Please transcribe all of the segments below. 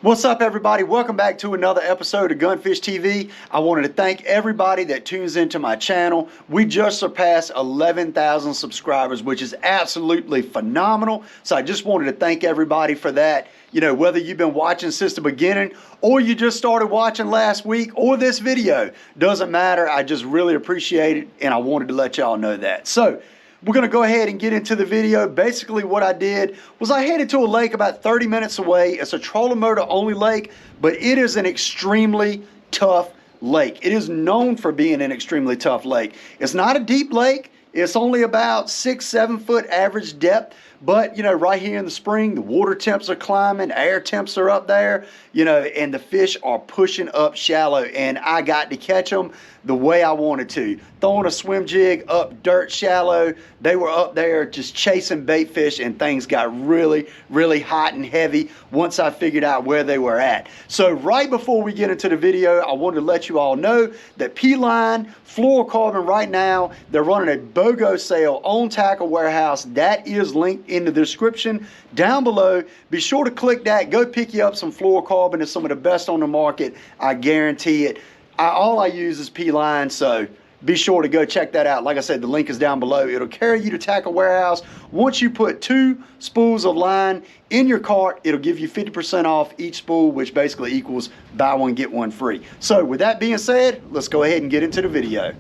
What's up, everybody? Welcome back to another episode of Gunfish TV. I wanted to thank everybody that tunes into my channel. We just surpassed 11,000 subscribers, which is absolutely phenomenal. So I just wanted to thank everybody for that. You know, whether you've been watching since the beginning or you just started watching last week or this video, doesn't matter. I just really appreciate it, and I wanted to let y'all know that. So we're going to go ahead and get into the video. Basically what I did was I headed to a lake about 30 minutes away. It's a trolling motor only lake, but it is an extremely tough lake. It is known for being an extremely tough lake. It's not a deep lake. It's only about 6-7 foot average depth. But, you know, right here in the spring, the water temps are climbing, air temps are up there, you know, and the fish are pushing up shallow. And I got to catch them the way I wanted to. Throwing a swim jig up dirt shallow. They were up there just chasing bait fish, and things got really, really hot and heavy once I figured out where they were at. So right before we get into the video, I wanted to let you all know that P-Line Fluorocarbon right now, they're running a BOGO sale on Tackle Warehouse. That is linked in the description down below. Be sure to click that. Go pick you up some fluorocarbon. It's some of the best on the market. I guarantee it. All I use is P-Line, so be sure to go check that out. Like I said, the link is down below. It'll carry you to Tackle Warehouse. Once you put 2 spools of line in your cart, it'll give you 50% off each spool, which basically equals buy one, get one free. So with that being said, let's go ahead and get into the video.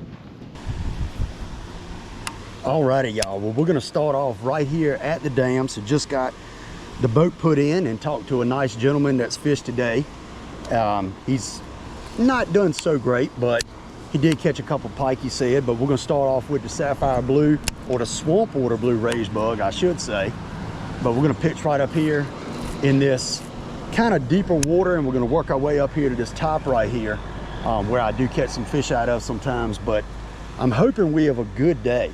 Alrighty, y'all. Well, we're going to start off right here at the dam. So just got the boat put in and talked to a nice gentleman that's fished today. He's not done so great, but he did catch a couple pike, he said. But we're going to start off with the sapphire blue, or the swamp water blue raised bug, I should say. But we're going to pitch right up here in this kind of deeper water, and we're going to work our way up here to this top right here, where I do catch some fish out of sometimes. But I'm hoping we have a good day.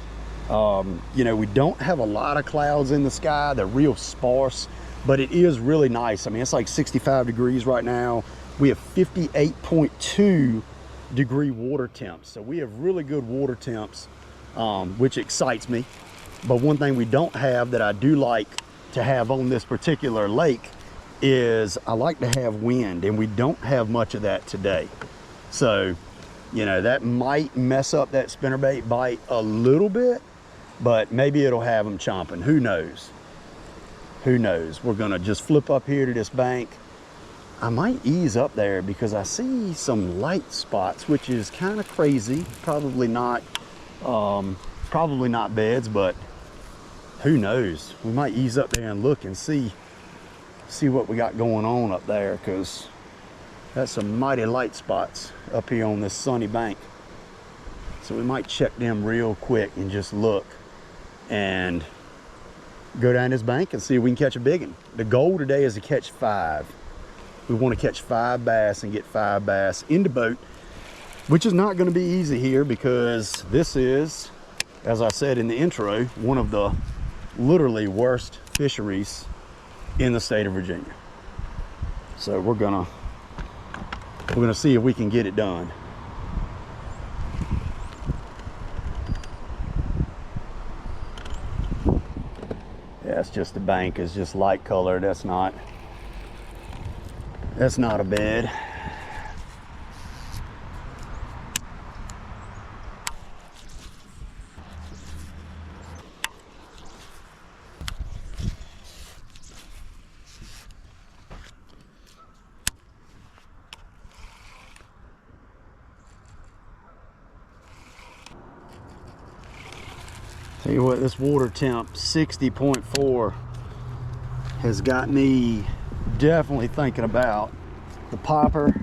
You know, we don't have a lot of clouds in the sky. They're real sparse, but it is really nice. I mean, it's like 65 degrees right now. We have 58.2 degree water temps. So we have really good water temps, which excites me. But one thing we don't have that I do like to have on this particular lake is I like to have wind, and we don't have much of that today. So, you know, that might mess up that spinnerbait bite a little bit, but maybe it'll have them chomping. Who knows? Who knows? We're gonna just flip up here to this bank. I might ease up there because I see some light spots, which is kind of crazy. Probably not beds, but who knows? We might ease up there and look and see what we got going on up there, because that's some mighty light spots up here on this sunny bank. So we might check them real quick and just look and go down this bank and see if we can catch a big one. The goal today is to catch 5. We want to catch 5 bass and get 5 bass in the boat, which is not going to be easy here, because this is, as I said in the intro, one of the literally worst fisheries in the state of Virginia. So we're gonna see if we can get it done. Yeah, it's just the bank is just light colored. That's not a bed. Tell you what, this water temp 60.4 has got me definitely thinking about the popper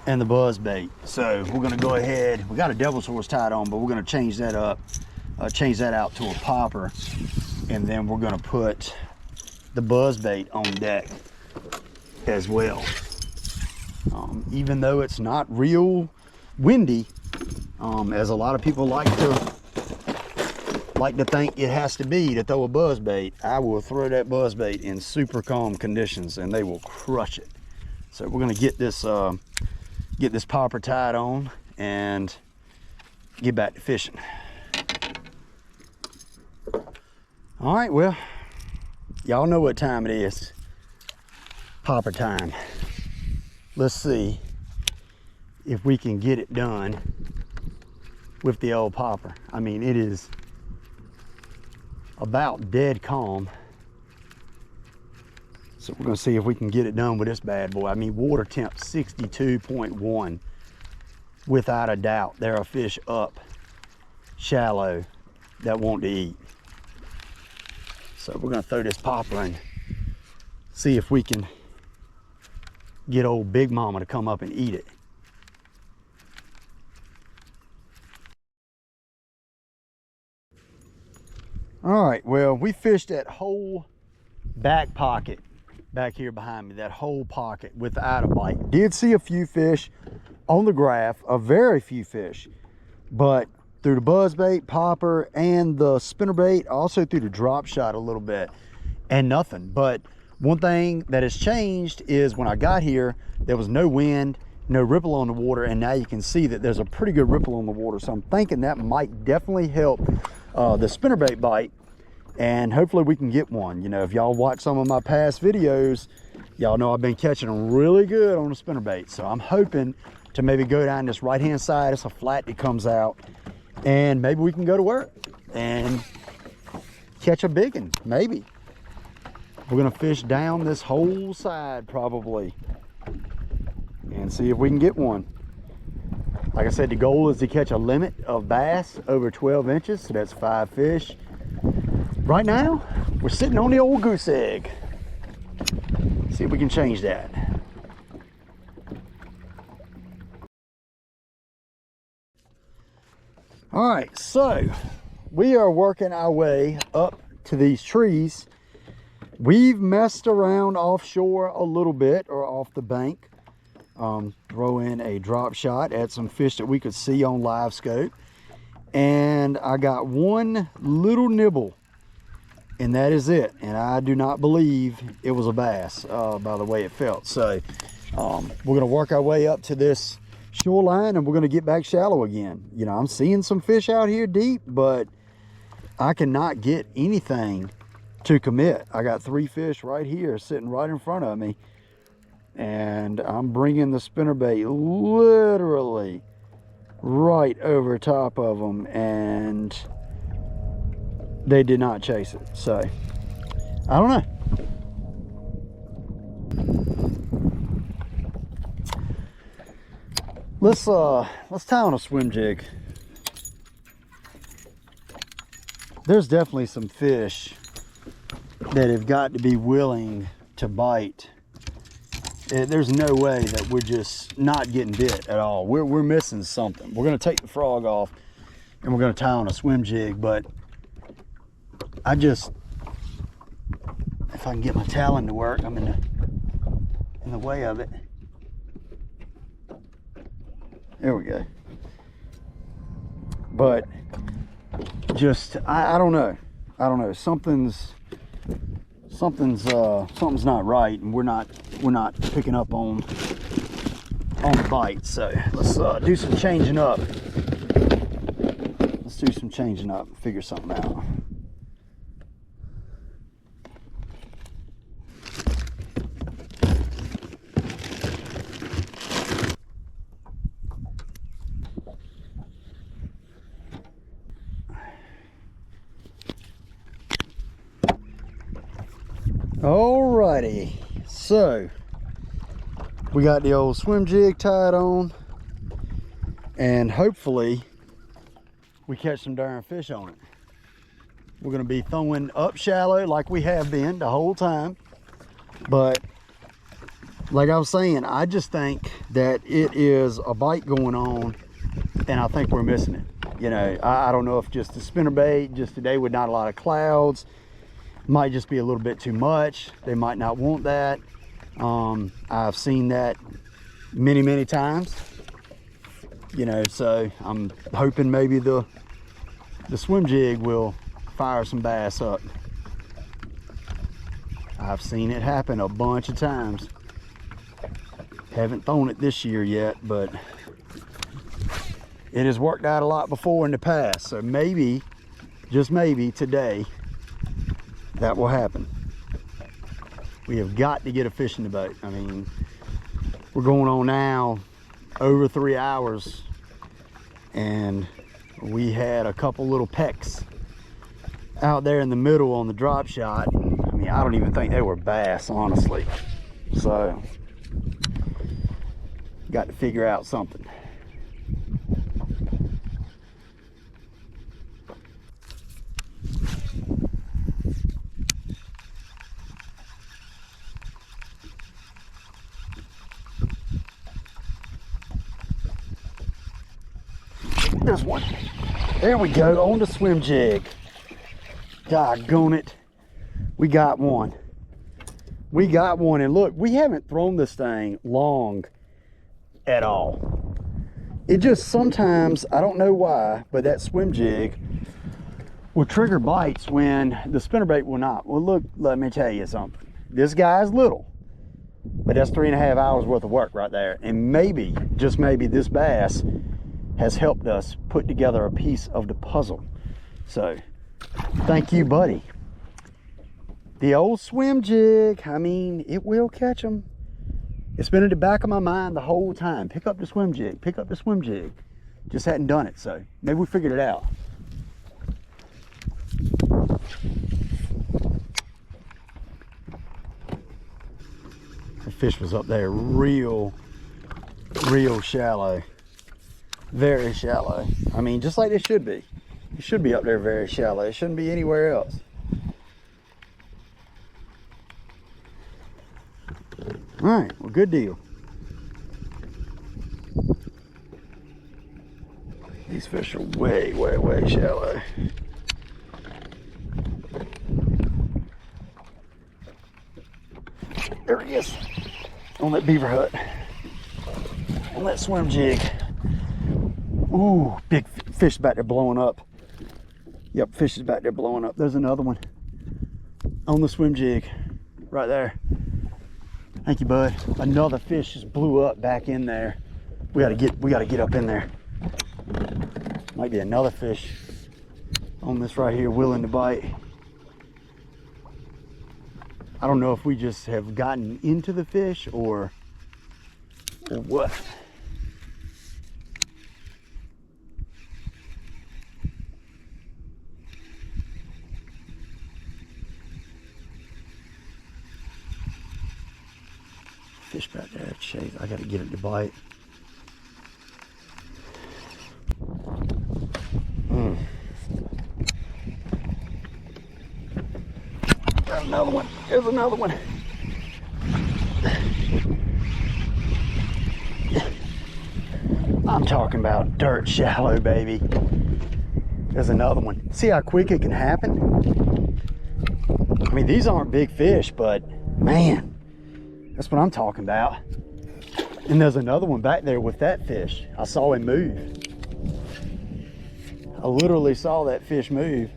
and the buzz bait. So we're gonna go ahead, we got a devil's horse tied on, but we're gonna change that up, change that out to a popper, and then we're gonna put the buzz bait on deck as well. Even though it's not real windy, as a lot of people like to think it has to be to throw a buzz bait, I will throw that buzz bait in super calm conditions and they will crush it. So we're gonna get this popper tied on and get back to fishing. All right, well, y'all know what time it is. popper time. Let's see if we can get it done with the old popper. I mean, it is about dead calm. So we're gonna see if we can get it done with this bad boy. I mean, water temp 62.1. Without a doubt, there are fish up shallow that want to eat. So we're gonna throw this popper and see if we can get old Big Mama to come up and eat it. All right, well, we fished that whole back pocket back here behind me, that whole pocket without a bite. Did see a few fish on the graph, a very few fish, but through the buzzbait, popper, and the spinnerbait, also through the drop shot a little bit, and nothing. But one thing that has changed is when I got here, there was no wind, no ripple on the water, and now you can see that there's a pretty good ripple on the water. So I'm thinking that might definitely help the spinnerbait bite, and hopefully we can get one. You know, if y'all watch some of my past videos, y'all know I've been catching them really good on the spinnerbait. So I'm hoping to maybe go down this right hand side. It's a flat that comes out, and maybe we can go to work and catch a big one. Maybe we're gonna fish down this whole side probably and see if we can get one. Like I said, the goal is to catch a limit of bass over 12 inches, so that's 5 fish. Right now, we're sitting on the old goose egg. See if we can change that. All right, so we are working our way up to these trees. We've messed around offshore a little bit, or off the bank. Throw in a drop shot at some fish that we could see on live scope. And I got one little nibble, and that is it. And I do not believe it was a bass by the way it felt. So we're gonna work our way up to this shoreline, and we're gonna get back shallow again. You know, I'm seeing some fish out here deep, but I cannot get anything to commit. I got 3 fish right here sitting right in front of me, and I'm bringing the spinnerbait literally right over top of them, and they did not chase it. So I don't know. Let's tie on a swim jig. There's definitely some fish that have got to be willing to bite. There's no way that we're just not getting bit at all. We're missing something. We're gonna take the frog off and we're gonna tie on a swim jig, but if I can get my talon to work, I'm in the way of it. There we go. But just I don't know. Something's not right, and we're not picking up on the bite. So let's do some changing up. Let's do some changing up and figure something out. Alrighty, so we got the old swim jig tied on, and hopefully we catch some darn fish on it. We're going to be throwing up shallow like we have been the whole time, but like I was saying, I just think that it is a bite going on, and I think we're missing it. You know, I don't know if just the spinnerbait, just today with not a lot of clouds, might just be a little bit too much. They might not want that. I've seen that many times, you know, so I'm hoping maybe the swim jig will fire some bass up. I've seen it happen a bunch of times. Haven't thrown it this year yet, but it has worked out a lot before in the past. So maybe, just maybe today, that will happen. We have got to get a fish in the boat. I mean, we're going on now over 3 hours, and we had a couple little pecks out there in the middle on the drop shot. I mean, I don't even think they were bass, honestly. So, got to figure out something. There's one. There we go, on the swim jig. Doggone it. We got one. We got one, and look, we haven't thrown this thing long at all. It just sometimes, I don't know why, but that swim jig will trigger bites when the spinnerbait will not. Well, look, let me tell you something. This guy's little, but that's 3.5 hours worth of work right there. And maybe, just maybe, this bass has helped us put together a piece of the puzzle. So, thank you, buddy. The old swim jig, I mean, it will catch them. It's been in the back of my mind the whole time. Pick up the swim jig, pick up the swim jig. Just hadn't done it, so maybe we figured it out. The fish was up there real shallow. Very shallow. I mean, just like it should be. It should be up there very shallow. It shouldn't be anywhere else. All right, well, good deal. These fish are way shallow. There he is, on that beaver hut, on that swim jig. Ooh, big fish back there blowing up. Yep, fish is back there blowing up. There's another one on the swim jig right there. Thank you, bud. Another fish just blew up back in there. We gotta get up in there. Might be another fish on this right here willing to bite. I don't know if we just have gotten into the fish or what. Fish back there, chase. I gotta get it to bite. Got another one. There's another one. I'm talking about dirt shallow, baby. There's another one. See how quick it can happen? I mean, these aren't big fish, but man, that's what I'm talking about. And there's another one back there with that fish. I saw him move. I literally saw that fish move.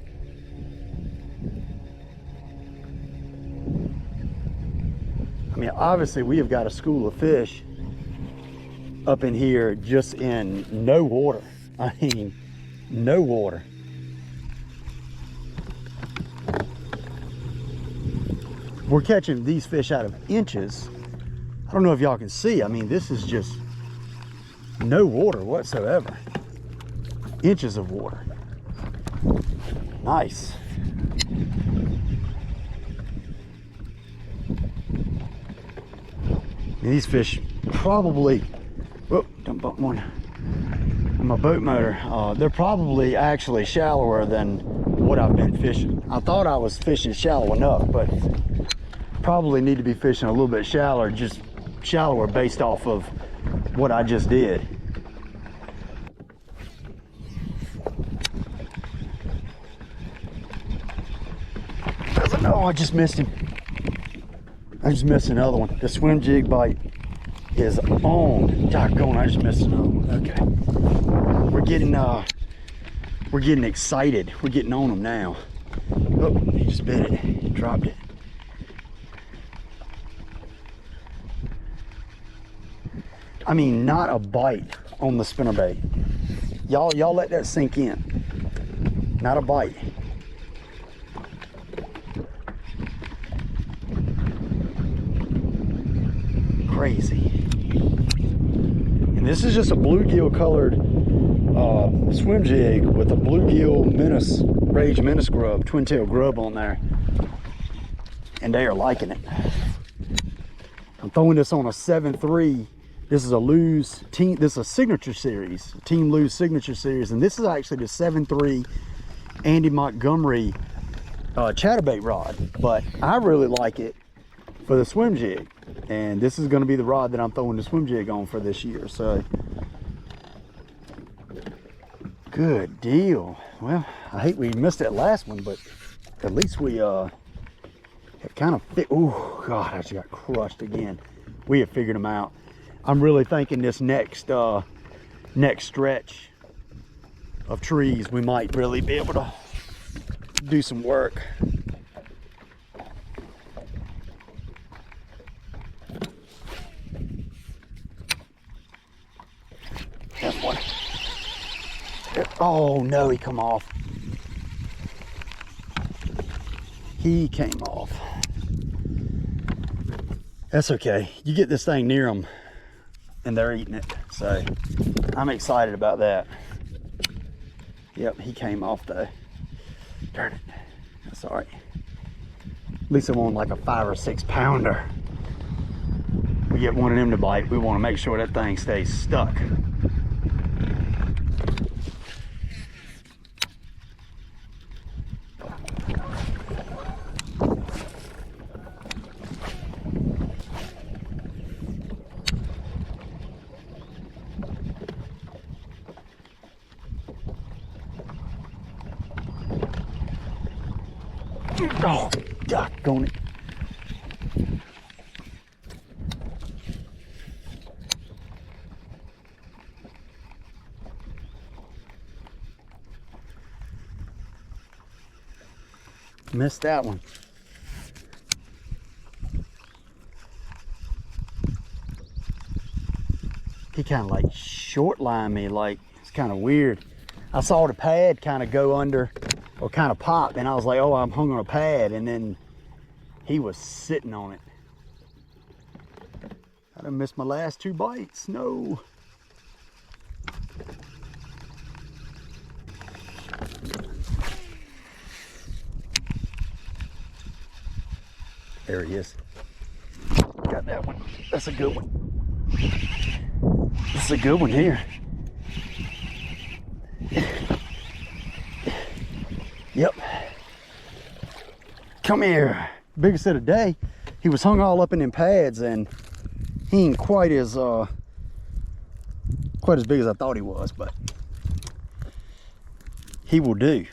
I mean, obviously we have got a school of fish up in here just in no water. I mean, no water. We're catching these fish out of inches. I don't know if y'all can see. I mean, this is just no water whatsoever. Inches of water. Nice. And these fish probably, whoop, don't bump one. My boat motor, they're probably actually shallower than what I've been fishing. I thought I was fishing shallow enough, but probably need to be fishing a little bit shallower, just shallower based off of what I just did. Oh, I just missed him. I just missed another one. The swim jig bite is on. Doggone, I just missed another one. Okay. We're getting excited. We're getting on them now. Oh, he just bit it. He dropped it. I mean, not a bite on the spinnerbait. Y'all let that sink in. Not a bite. crazy. And this is just a bluegill colored swim jig with a bluegill menace, rage menace grub, twin tail grub on there. And they are liking it. I'm throwing this on a 7.3. This is a Lew's team. This is a signature series, Team Lew's signature series, and this is actually the 7.3 Andy Montgomery chatterbait rod. But I really like it for the swim jig, and this is going to be the rod that I'm throwing the swim jig on for this year. So, good deal. Well, I hate we missed that last one, but at least we have kind of fit. Oh God, I just got crushed again. We have figured them out. I'm really thinking this next stretch of trees, we might really be able to do some work. That's one. Oh no, he come off. He came off. That's okay. You get this thing near them and they're eating it. So I'm excited about that. Yep, he came off though. Darn it. That's all right. At least I want like a 5 or 6 pounder. We get one of them to bite. We want to make sure that thing stays stuck. Oh, doggone it. Missed that one. He kind of like short lined me, like it's kind of weird. I saw the pad kind of go under or kind of pop, and I was like, oh, I'm hung on a pad, and then he was sitting on it. I done missed my last 2 bites. No. There he is. Got that one. That's a good one. That's a good one here. Yep. Come here. Biggest of the day. He was hung all up in them pads, and he ain't quite as big as I thought he was, but he will do.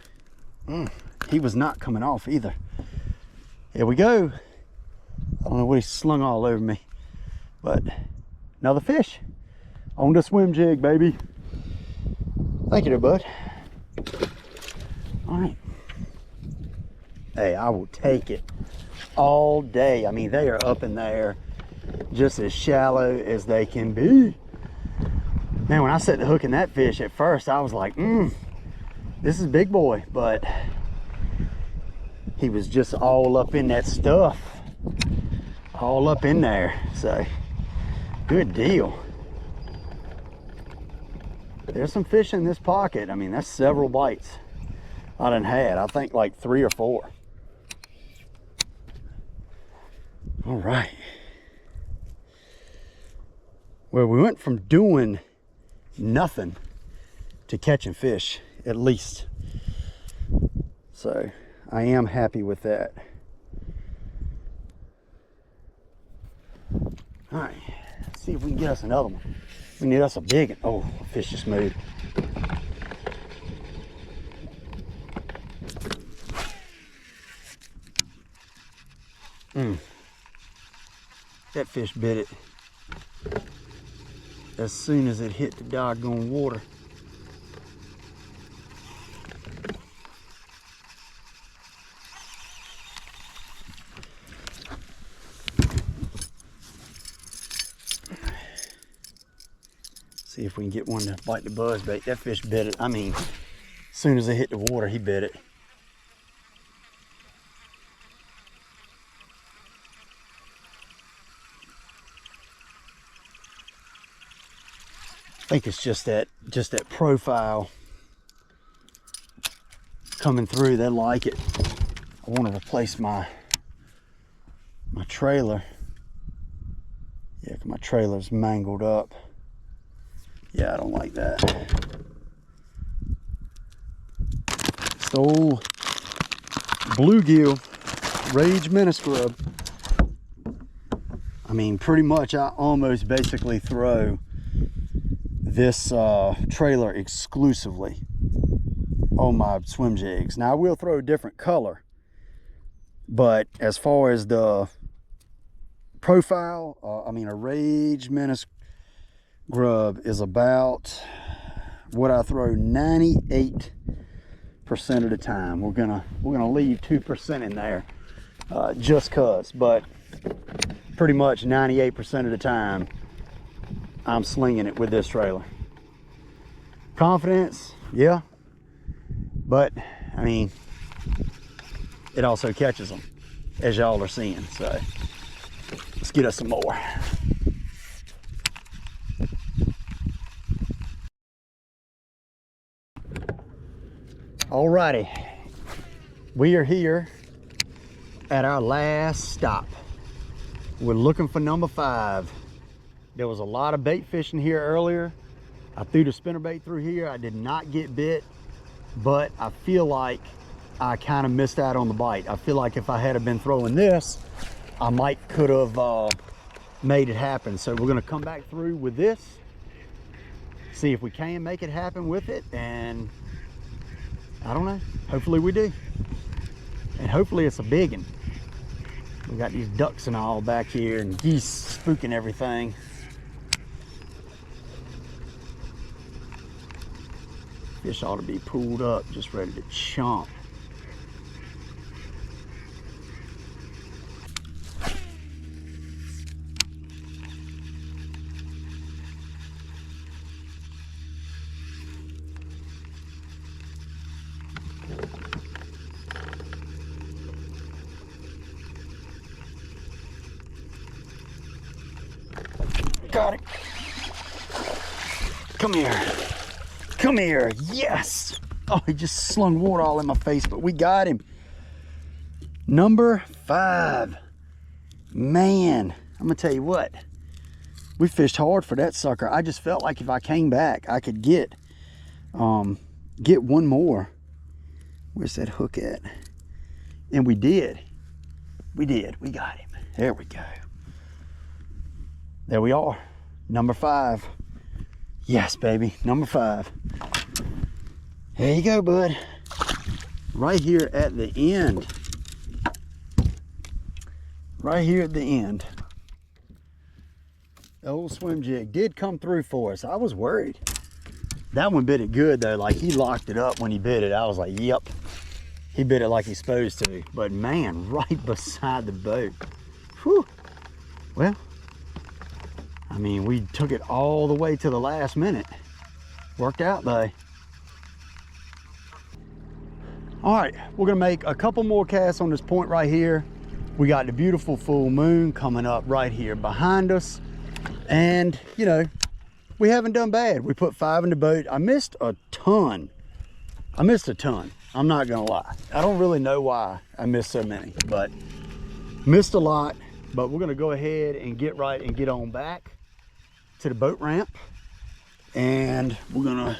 He was not coming off either. Here we go. I don't know what he slung all over me, but another fish on the swim jig, baby. Thank you there, bud. All right. Hey, I will take it all day. I mean, they are up in there just as shallow as they can be. Man, when I set the hook in that fish at first, I was like, this is big boy, but he was just all up in that stuff, all up in there. So good deal. There's some fish in this pocket. I mean, that's several bites I done had. I think like 3 or 4. All right. Well, we went from doing nothing to catching fish, at least. So I am happy with that. All right, let's see if we can get us another one. We need us a big one. Oh, a fish just moved. That fish bit it as soon as it hit the doggone water. See if we can get one to bite the buzz bait. That fish bit it. I mean, as soon as it hit the water, he bit it. think it's just that profile coming through. They like it. I want to replace my trailer. Yeah, my trailer's mangled up. Yeah, I don't like that. It's the old bluegill Rage Mini Scrub. I mean, pretty much I almost basically throw this trailer exclusively on my swim jigs. Now I will throw a different color, but as far as the profile, I mean, a Rage Mini Scrub is about what I throw 98% of the time. We're gonna leave 2% in there just cause, but pretty much 98% of the time I'm slinging it with this trailer. Confidence, yeah, but I mean, it also catches them, as y'all are seeing. So let's get us some more. Alrighty, we are here at our last stop. We're looking for number 5. There was a lot of bait fishing here earlier. I threw the spinnerbait through here. I did not get bit, but I feel like I kind of missed out on the bite. I feel like if I had been throwing this, I could have made it happen. So we're gonna come back through with this, see if we can make it happen with it, and I don't know, hopefully we do. And hopefully it's a big one. We got these ducks and all back here and geese spooking everything. Fish ought to be pulled up, just ready to chomp. Got it. Come here. Come here. Yes. Oh, he just slung water all in my face, but we got him. Number 5. Man, I'm gonna tell you what. We fished hard for that sucker. I just felt like if I came back, I could get one more. Where's that hook at? And we did. We did. We got him. There we go. There we are, number 5. Yes, baby, number 5. There you go, bud. Right here at the end. Right here at the end. The old swim jig did come through for us. I was worried. That one bit it good though, like he locked it up when he bit it. I was like, yep. He bit it like he's supposed to. But man, right beside the boat. Whew. Well, I mean, we took it all the way to the last minute. Worked out though. All right, we're gonna make a couple more casts on this point right here. We got the beautiful full moon coming up right here behind us. And, you know, we haven't done bad. We put 5 in the boat. I missed a ton. I'm not gonna lie. I don't really know why I missed so many, but missed a lot. But we're gonna go ahead and get right and get on back to the boat ramp, and we're gonna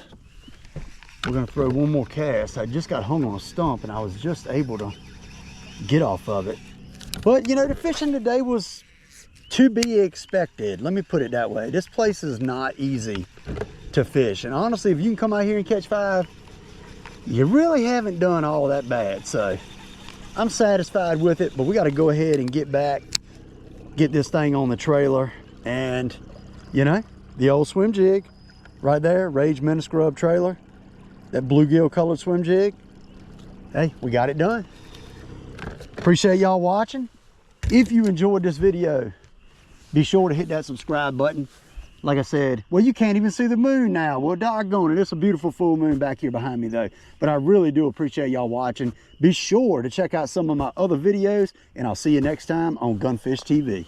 throw one more cast. I just got hung on a stump and I was just able to get off of it. But you know, the fishing today was to be expected. Let me put it that way. This place is not easy to fish, and honestly, if you can come out here and catch 5, you really haven't done all that bad. So I'm satisfied with it, but we got to go ahead and get back, get this thing on the trailer. And you know, the old swim jig right there, Rage Mini Scrub trailer, that bluegill colored swim jig. Hey, we got it done. Appreciate y'all watching. If you enjoyed this video, be sure to hit that subscribe button. Like I said, well, you can't even see the moon now. Well, doggone it, it's a beautiful full moon back here behind me though. But I really do appreciate y'all watching. Be sure to check out some of my other videos, and I'll see you next time on Gunfish TV.